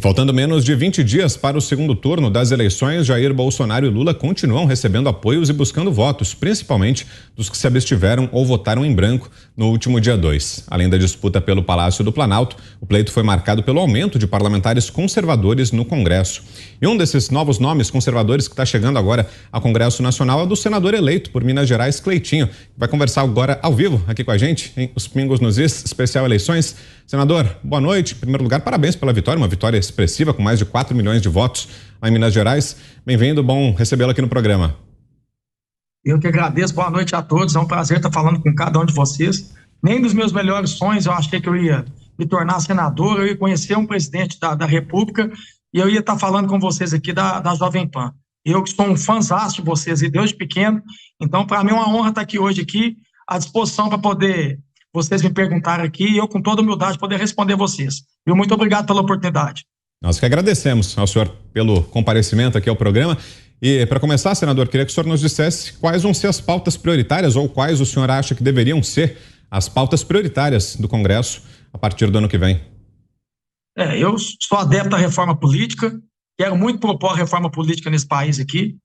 Faltando menos de 20 dias para o segundo turno das eleições, Jair Bolsonaro e Lula continuam recebendo apoios e buscando votos, principalmente dos que se abstiveram ou votaram em branco no último dia 2. Além da disputa pelo Palácio do Planalto, o pleito foi marcado pelo aumento de parlamentares conservadores no Congresso. E um desses novos nomes conservadores que está chegando agora ao Congresso Nacional é do senador eleito por Minas Gerais, Cleitinho, que vai conversar agora ao vivo aqui com a gente em Os Pingos nos Is, especial eleições. Senador, boa noite. Em primeiro lugar, parabéns pela vitória, uma vitória expressiva com mais de 4 milhões de votos lá em Minas Gerais. Bem-vindo, bom recebê-lo aqui no programa. Eu que agradeço, boa noite a todos, é um prazer estar falando com cada um de vocês. Nem dos meus melhores sonhos eu achei que eu ia me tornar senador, eu ia conhecer um presidente da República e eu ia estar falando com vocês aqui da Jovem Pan. Eu que sou um fãzaço de vocês e desde pequeno, então para mim é uma honra estar aqui hoje aqui, à disposição para poder vocês me perguntarem aqui e eu com toda humildade poder responder vocês. E muito obrigado pela oportunidade. Nós que agradecemos ao senhor pelo comparecimento aqui ao programa. E para começar, senador, queria que o senhor nos dissesse quais vão ser as pautas prioritárias ou quais o senhor acha que deveriam ser as pautas prioritárias do Congresso a partir do ano que vem. Eu sou adepto à reforma política, quero muito propor a reforma política nesse país aqui.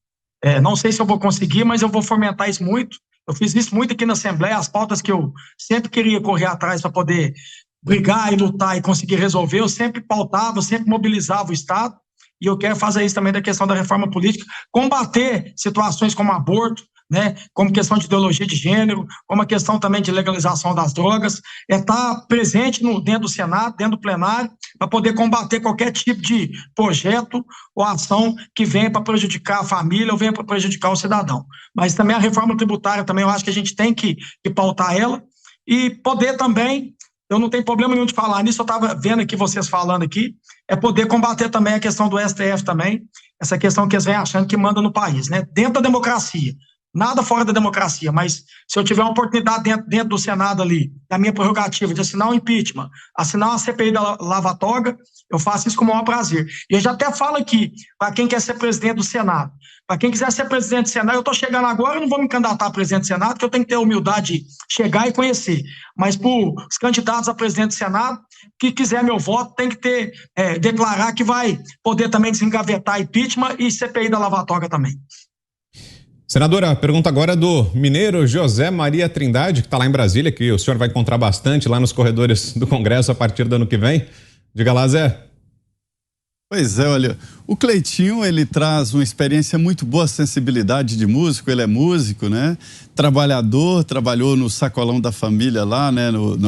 Não sei se eu vou conseguir, mas eu vou fomentar isso muito. Eu fiz isso muito aqui na Assembleia, as pautas que eu sempre queria correr atrás para poder brigar e lutar e conseguir resolver, eu sempre pautava, eu sempre mobilizava o Estado, e eu quero fazer isso também da questão da reforma política, combater situações como aborto, né, como questão de ideologia de gênero, como a questão também de legalização das drogas, estar presente dentro do Senado, dentro do plenário, para poder combater qualquer tipo de projeto ou ação que venha para prejudicar a família ou venha para prejudicar o cidadão. Mas também a reforma tributária, também eu acho que a gente tem que pautar ela e poder também, eu não tenho problema nenhum de falar nisso, eu estava vendo aqui vocês falando aqui, é poder combater também a questão do STF também, essa questão que eles vêm achando que manda no país, né? Dentro da democracia. Nada fora da democracia, mas se eu tiver uma oportunidade dentro do Senado ali, da minha prerrogativa de assinar um impeachment, assinar uma CPI da Lava Toga, eu faço isso com o maior prazer. E eu já até falo aqui, para quem quer ser presidente do Senado, para quem quiser ser presidente do Senado, eu estou chegando agora, eu não vou me candidatar a presidente do Senado, porque eu tenho que ter a humildade de chegar e conhecer. Mas para os candidatos a presidente do Senado, que quiser meu voto, tem que ter, declarar que vai poder também desengavetar impeachment e CPI da Lava Toga também. Senadora, a pergunta agora é do mineiro José Maria Trindade, que está lá em Brasília, que o senhor vai encontrar bastante lá nos corredores do Congresso a partir do ano que vem. Diga lá, Zé. Pois é, olha, o Cleitinho, ele traz uma experiência muito boa, sensibilidade de músico, ele é músico, né? Trabalhador, trabalhou no sacolão da família lá, né?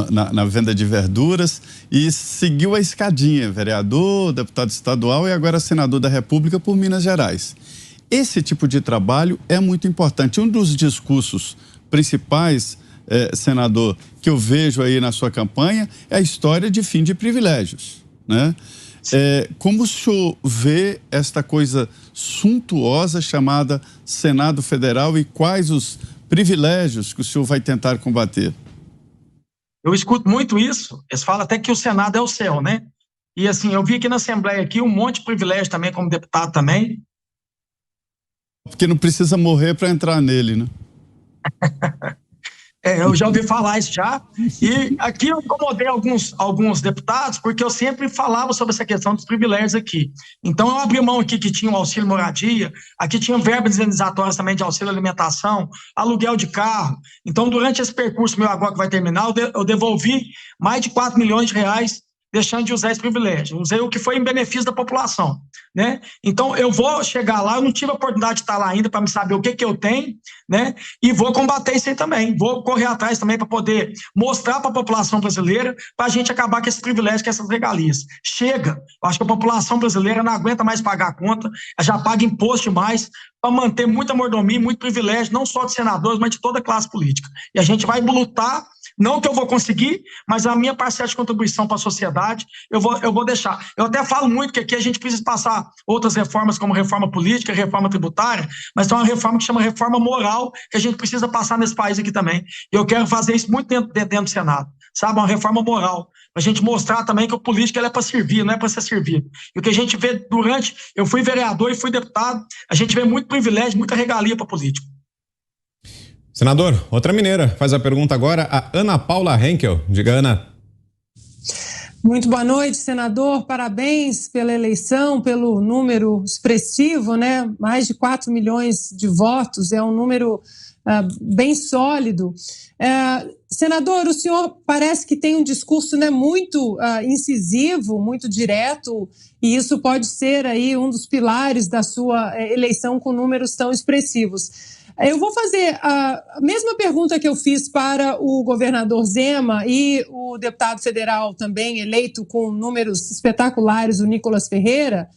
Na venda de verduras e seguiu a escadinha, vereador, deputado estadual e agora senador da República por Minas Gerais. Esse tipo de trabalho é muito importante. Um dos discursos principais, senador, que eu vejo aí na sua campanha é a história de fim de privilégios, né? Como o senhor vê esta coisa suntuosa chamada Senado Federal e quais os privilégios que o senhor vai tentar combater? Eu escuto muito isso. Eles falam até que o Senado é o céu, né? E assim, eu vi aqui na Assembleia aqui um monte de privilégio também como deputado também. Porque não precisa morrer para entrar nele, né? Eu já ouvi falar isso já. E aqui eu incomodei alguns deputados, porque eu sempre falava sobre essa questão dos privilégios aqui. Então eu abri mão aqui que tinha o auxílio moradia, aqui tinha verbas indenizatórias também de auxílio alimentação, aluguel de carro. Então durante esse percurso meu agora que vai terminar, eu devolvi mais de 4 milhões de reais deixando de usar esse privilégio. Usei o que foi em benefício da população, né? Então, eu vou chegar lá, eu não tive a oportunidade de estar lá ainda para me saber o que eu tenho, né? E vou combater isso aí também. Vou correr atrás também para poder mostrar para a população brasileira, para a gente acabar com esse privilégio, com essas regalias. Chega! Eu acho que a população brasileira não aguenta mais pagar a conta, já paga imposto demais para manter muita mordomia, muito privilégio, não só de senadores, mas de toda a classe política. E a gente vai lutar. Não que eu vou conseguir, mas a minha parcela de contribuição para a sociedade, eu vou deixar. Eu até falo muito que aqui a gente precisa passar outras reformas, como reforma política, reforma tributária, mas tem uma reforma que chama reforma moral, que a gente precisa passar nesse país aqui também. E eu quero fazer isso muito dentro do Senado, sabe? Uma reforma moral, para a gente mostrar também que o político ele é para servir, não é para ser servido. E o que a gente vê eu fui vereador e fui deputado, a gente vê muito privilégio, muita regalia para político. Senador, outra mineira faz a pergunta agora, a Ana Paula Henkel. Diga, Ana. Muito boa noite, senador. Parabéns pela eleição, pelo número expressivo, né? Mais de 4 milhões de votos, é um número bem sólido. Senador, o senhor parece que tem um discurso, né, muito incisivo, muito direto, e isso pode ser aí um dos pilares da sua eleição com números tão expressivos. Eu vou fazer a mesma pergunta que eu fiz para o governador Zema e o deputado federal também eleito com números espetaculares, o Nicolas Ferreira,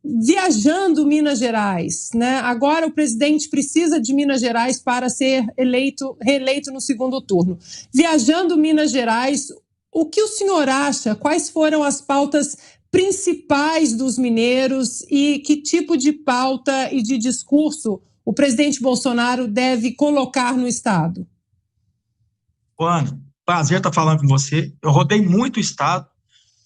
viajando Minas Gerais, né? Agora o presidente precisa de Minas Gerais para ser reeleito no segundo turno. Viajando Minas Gerais, o que o senhor acha? Quais foram as pautas principais dos mineiros e que tipo de pauta e de discurso o presidente Bolsonaro deve colocar no estado? Ana, prazer estar falando com você. Eu rodei muito o estado.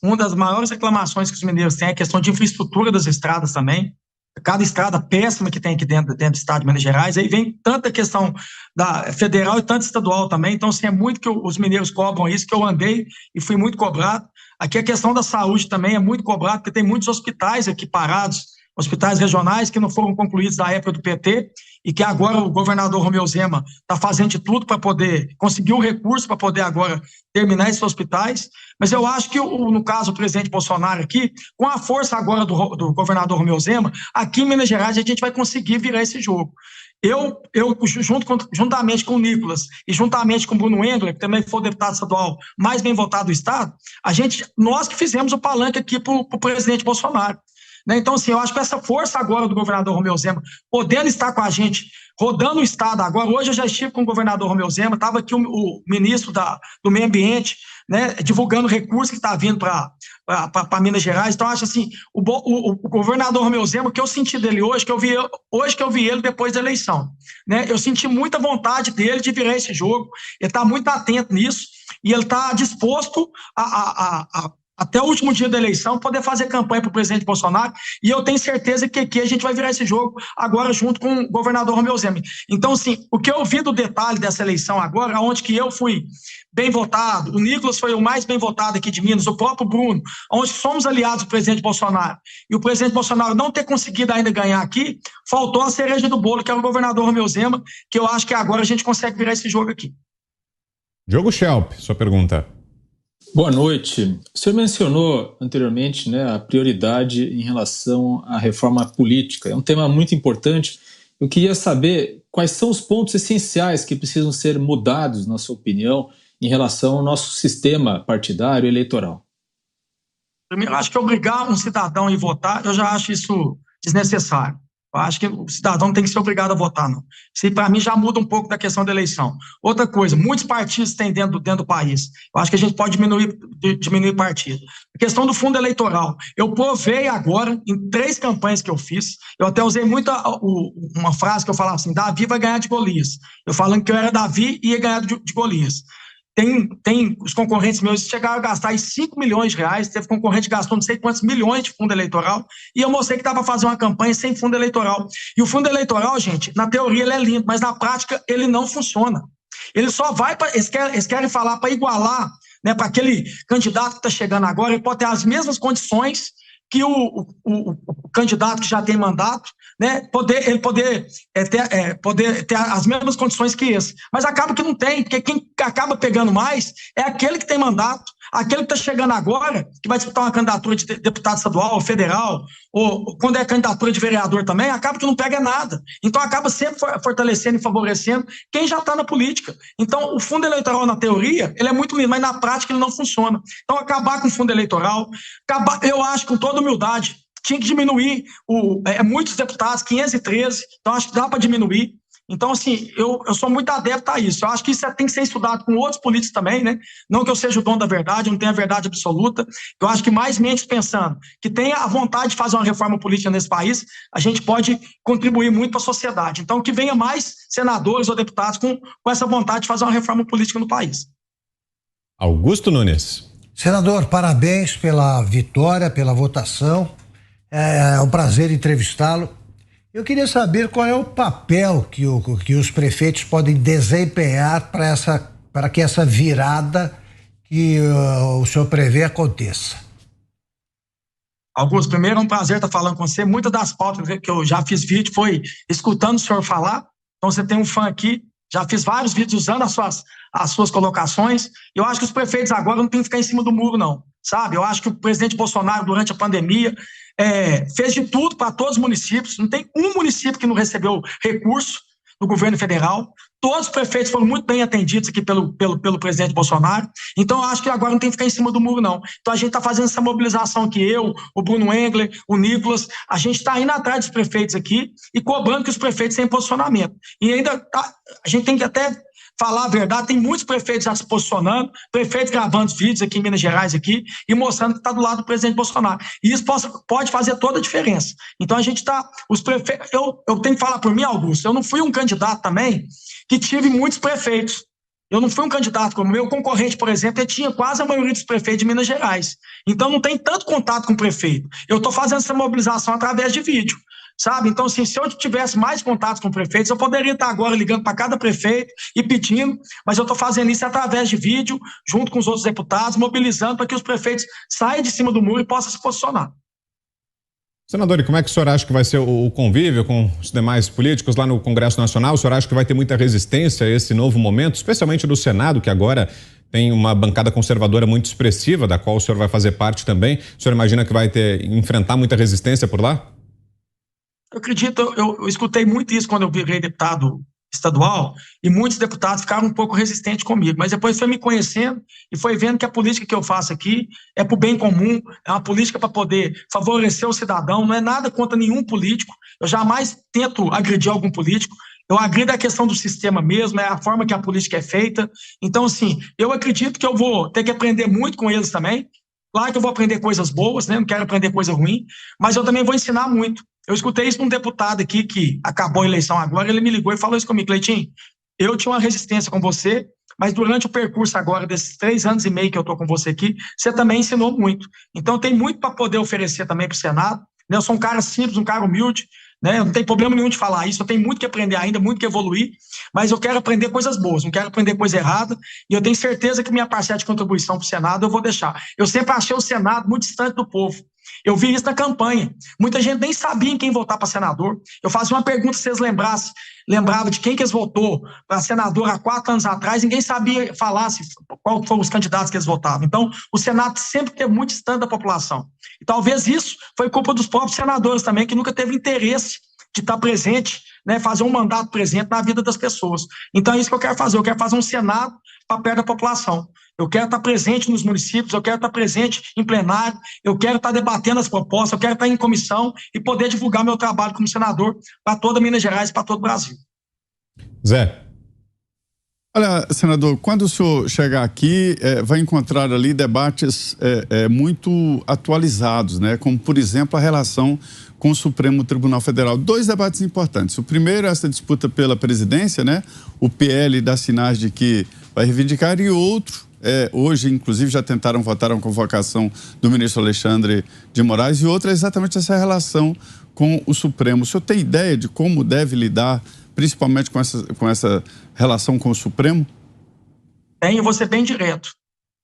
Uma das maiores reclamações que os mineiros têm é a questão de infraestrutura das estradas também. Cada estrada péssima que tem aqui dentro do estado de Minas Gerais. Aí vem tanta questão da federal e tanta estadual também. Então, assim, é muito que os mineiros cobram isso, que eu andei e fui muito cobrado. Aqui a questão da saúde também é muito cobrada, porque tem muitos hospitais aqui parados, hospitais regionais que não foram concluídos na época do PT e que agora o governador Romeu Zema está fazendo de tudo para poder conseguir o recurso para poder agora terminar esses hospitais. Mas eu acho que, no caso, o presidente Bolsonaro aqui, com a força agora do governador Romeu Zema, aqui em Minas Gerais a gente vai conseguir virar esse jogo. Eu juntamente com o Nicolas e juntamente com o Bruno Engler, que também foi o deputado estadual mais bem votado do estado, nós que fizemos o palanque aqui para o presidente Bolsonaro. Então, assim, eu acho que essa força agora do governador Romeu Zema, podendo estar com a gente, rodando o estado agora, hoje eu já estive com o governador Romeu Zema, estava aqui o ministro do Meio Ambiente, né, divulgando recursos que está vindo para Minas Gerais. Então, eu acho assim, o governador Romeu Zema, o que eu senti dele hoje que eu vi ele depois da eleição, né, eu senti muita vontade dele de virar esse jogo, ele está muito atento nisso, e ele está disposto até o último dia da eleição, poder fazer campanha para o presidente Bolsonaro, e eu tenho certeza que aqui a gente vai virar esse jogo agora junto com o governador Romeu Zema. Então, assim, o que eu vi do detalhe dessa eleição agora, onde que eu fui bem votado, o Nicolas foi o mais bem votado aqui de Minas, o próprio Bruno, onde somos aliados do presidente Bolsonaro, e o presidente Bolsonaro não ter conseguido ainda ganhar aqui, faltou a cereja do bolo, que é o governador Romeu Zema, que eu acho que agora a gente consegue virar esse jogo aqui. Diogo Schelp, sua pergunta. Boa noite. O senhor mencionou anteriormente, né, a prioridade em relação à reforma política. É um tema muito importante. Eu queria saber quais são os pontos essenciais que precisam ser mudados, na sua opinião, em relação ao nosso sistema partidário eleitoral. Primeiro, acho que obrigar um cidadão a ir votar, eu já acho isso desnecessário. Eu acho que o cidadão não tem que ser obrigado a votar, não. Isso, para mim, já muda um pouco da questão da eleição. Outra coisa, muitos partidos têm dentro do país. Eu acho que a gente pode diminuir partido. A questão do fundo eleitoral. Eu provei agora, em 3 campanhas que eu fiz, eu até usei muito uma frase que eu falava assim, Davi vai ganhar de Golias. Eu falando que eu era Davi e ia ganhar de Golias. Tem os concorrentes meus que chegaram a gastar aí 5 milhões de reais, teve concorrente que gastou não sei quantos milhões de fundo eleitoral, e eu mostrei que dava para fazer uma campanha sem fundo eleitoral. E o fundo eleitoral, gente, na teoria ele é lindo, mas na prática ele não funciona. Ele só vai para... Eles querem falar para igualar, né, para aquele candidato que está chegando agora, ele pode ter as mesmas condições que o candidato que já tem mandato, né, poder ter as mesmas condições que esse. Mas acaba que não tem, porque quem acaba pegando mais é aquele que tem mandato, aquele que está chegando agora, que vai disputar uma candidatura de deputado estadual ou federal, ou quando é candidatura de vereador também, acaba que não pega nada. Então acaba sempre fortalecendo e favorecendo quem já está na política. Então o fundo eleitoral, na teoria, ele é muito lindo, mas na prática ele não funciona. Então acabar com o fundo eleitoral, eu acho, com toda humildade, tinha que diminuir muitos deputados, 513, então acho que dá para diminuir. Então, assim, eu sou muito adepto a isso. Eu acho que isso tem que ser estudado com outros políticos também, né? Não que eu seja o dono da verdade, eu não tenho a verdade absoluta. Eu acho que mais mentes pensando que tenha a vontade de fazer uma reforma política nesse país, a gente pode contribuir muito para a sociedade. Então, que venha mais senadores ou deputados com essa vontade de fazer uma reforma política no país. Augusto Nunes. Senador, parabéns pela vitória, pela votação. É um prazer entrevistá-lo. Eu queria saber qual é o papel que os prefeitos podem desempenhar para que essa virada que o senhor prevê aconteça? Augusto, primeiro é um prazer estar falando com você. Muitas das pautas que eu já fiz vídeo foi escutando o senhor falar. Então você tem um fã aqui, já fiz vários vídeos usando as suas colocações. Eu acho que os prefeitos agora não tem que ficar em cima do muro, não, sabe? Eu acho que o presidente Bolsonaro, durante a pandemia, fez de tudo para todos os municípios. Não tem um município que não recebeu recurso do governo federal. Todos os prefeitos foram muito bem atendidos aqui pelo presidente Bolsonaro. Então, eu acho que agora não tem que ficar em cima do muro, não. Então, a gente está fazendo essa mobilização aqui, eu, o Bruno Engler, o Nicolas, a gente está indo atrás dos prefeitos aqui e cobrando que os prefeitos tenham posicionamento. E ainda a gente tem que até falar a verdade, tem muitos prefeitos já se posicionando, prefeitos gravando vídeos aqui em Minas Gerais aqui e mostrando que está do lado do presidente Bolsonaro. E isso pode fazer toda a diferença. Então a gente está, os prefeitos, eu tenho que falar por mim, Augusto, eu não fui um candidato também que tive muitos prefeitos. Eu não fui um candidato como meu concorrente, por exemplo, ele tinha quase a maioria dos prefeitos de Minas Gerais. Então não tem tanto contato com o prefeito. Eu estou fazendo essa mobilização através de vídeo. Sabe? Então, assim, se eu tivesse mais contatos com prefeitos, eu poderia estar agora ligando para cada prefeito e pedindo, mas eu estou fazendo isso através de vídeo, junto com os outros deputados, mobilizando para que os prefeitos saiam de cima do muro e possam se posicionar. Senador, e como é que o senhor acha que vai ser o convívio com os demais políticos lá no Congresso Nacional? O senhor acha que vai ter muita resistência a esse novo momento, especialmente do Senado, que agora tem uma bancada conservadora muito expressiva, da qual o senhor vai fazer parte também? O senhor imagina que vai enfrentar muita resistência por lá? Eu acredito, eu escutei muito isso quando eu virei deputado estadual e muitos deputados ficaram um pouco resistentes comigo, mas depois foi me conhecendo e foi vendo que a política que eu faço aqui é para o bem comum, é uma política para poder favorecer o cidadão, não é nada contra nenhum político, eu jamais tento agredir algum político, eu agrido a questão do sistema mesmo, é a forma que a política é feita. Então, assim, eu acredito que eu vou ter que aprender muito com eles também. Claro que eu vou aprender coisas boas, né? Não quero aprender coisa ruim, mas eu também vou ensinar muito. Eu escutei isso de um deputado aqui que acabou a eleição agora, ele me ligou e falou isso comigo: Cleitinho, eu tinha uma resistência com você, mas durante o percurso agora desses 3 anos e meio que eu estou com você aqui, você também ensinou muito. Então tem muito para poder oferecer também para o Senado. Eu sou um cara simples, um cara humilde, né? Não tem problema nenhum de falar isso, eu tenho muito que aprender ainda, muito que evoluir, mas eu quero aprender coisas boas, não quero aprender coisa errada, e eu tenho certeza que minha parcela de contribuição para o Senado eu vou deixar. Eu sempre achei o Senado muito distante do povo. Eu vi isso na campanha. Muita gente nem sabia em quem votar para senador. Eu fazia uma pergunta, se vocês lembravam de quem que eles votou para senador há 4 anos atrás, ninguém sabia falar qual foram os candidatos que eles votavam. Então, o Senado sempre teve muito distante da população. E talvez isso foi culpa dos próprios senadores também, que nunca teve interesse de estar presente, né, fazer um mandato presente na vida das pessoas. Então é isso que eu quero fazer um Senado para perto da população. Eu quero estar presente nos municípios, eu quero estar presente em plenário, eu quero estar debatendo as propostas, eu quero estar em comissão e poder divulgar meu trabalho como senador para toda Minas Gerais e para todo o Brasil. Zé. Olha, senador, quando o senhor chegar aqui, vai encontrar ali debates muito atualizados, né? Como, por exemplo, a relação com o Supremo Tribunal Federal. 2 debates importantes. O primeiro é essa disputa pela presidência, né? O PL da Sinasde que vai reivindicar, e outro, hoje, inclusive, já tentaram votar a convocação do ministro Alexandre de Moraes, e outro é exatamente essa relação com o Supremo. O senhor tem ideia de como deve lidar, principalmente com essa relação com o Supremo? Eu vou ser bem direto.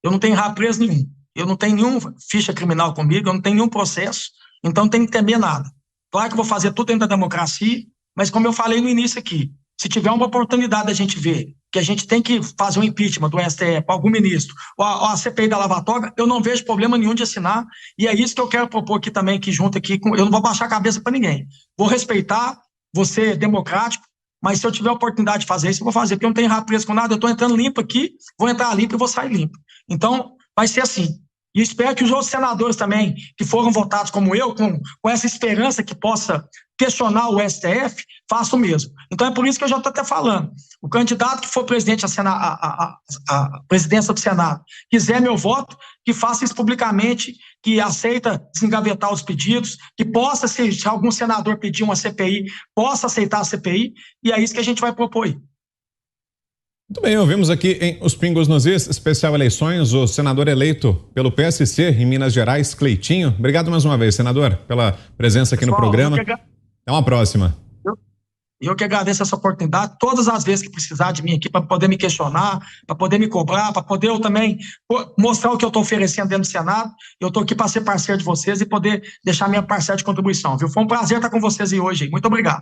Eu não tenho rabo preso nenhum. Eu não tenho nenhuma ficha criminal comigo, eu não tenho nenhum processo, então não tenho que temer nada. Claro que eu vou fazer tudo dentro da democracia, mas como eu falei no início aqui, se tiver uma oportunidade da gente ver que a gente tem que fazer um impeachment do STF, algum ministro, ou a CPI da Lava Toga, eu não vejo problema nenhum de assinar, e é isso que eu quero propor aqui também, aqui junto aqui, eu não vou baixar a cabeça para ninguém. Vou respeitar, vou ser democrático, mas se eu tiver a oportunidade de fazer isso, eu vou fazer, porque eu não tenho rabo preso com nada, eu estou entrando limpo aqui, vou entrar limpo e vou sair limpo. Então, vai ser assim. E espero que os outros senadores também, que foram votados como eu, com essa esperança que possa questionar o STF, façam o mesmo. Então é por isso que eu já estou até falando. O candidato que for presidente a presidência do Senado, quiser meu voto, que faça isso publicamente, que aceita desengavetar os pedidos, que possa, se algum senador pedir uma CPI, possa aceitar a CPI, e é isso que a gente vai propor aí. Muito bem, ouvimos aqui em Os Pingos nos Is, especial eleições, o senador eleito pelo PSC em Minas Gerais, Cleitinho. Obrigado mais uma vez, senador, pela presença aqui no programa. Até uma próxima. E eu que agradeço essa oportunidade, todas as vezes que precisar de mim aqui, para poder me questionar, para poder me cobrar, para poder eu também mostrar o que eu estou oferecendo dentro do Senado. Eu estou aqui para ser parceiro de vocês e poder deixar minha parcela de contribuição, viu? Foi um prazer estar com vocês aí hoje. Muito obrigado.